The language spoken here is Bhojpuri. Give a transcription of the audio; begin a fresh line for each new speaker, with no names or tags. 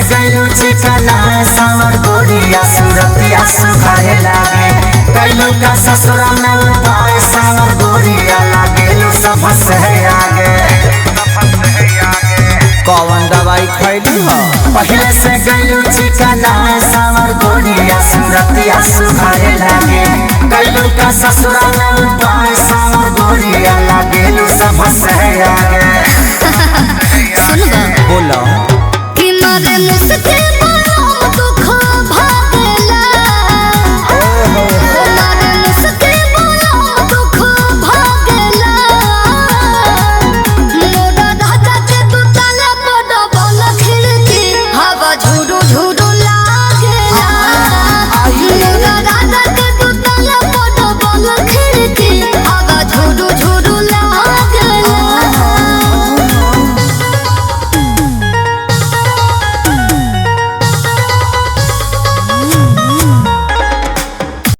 गैलू चिकना सावर गोरिया सूरतिया सुखाए लागे कैलू का ससुरा में उपाय सावर गोरिया लागेलू सब से आगे।
कौन दवाई खैली हो?
पहले से गैलू चिकना सावर गोरिया सूरतिया सुखाए लागे कैलू का ससुरा में उपाय सावर गोरिया लागेलू सब से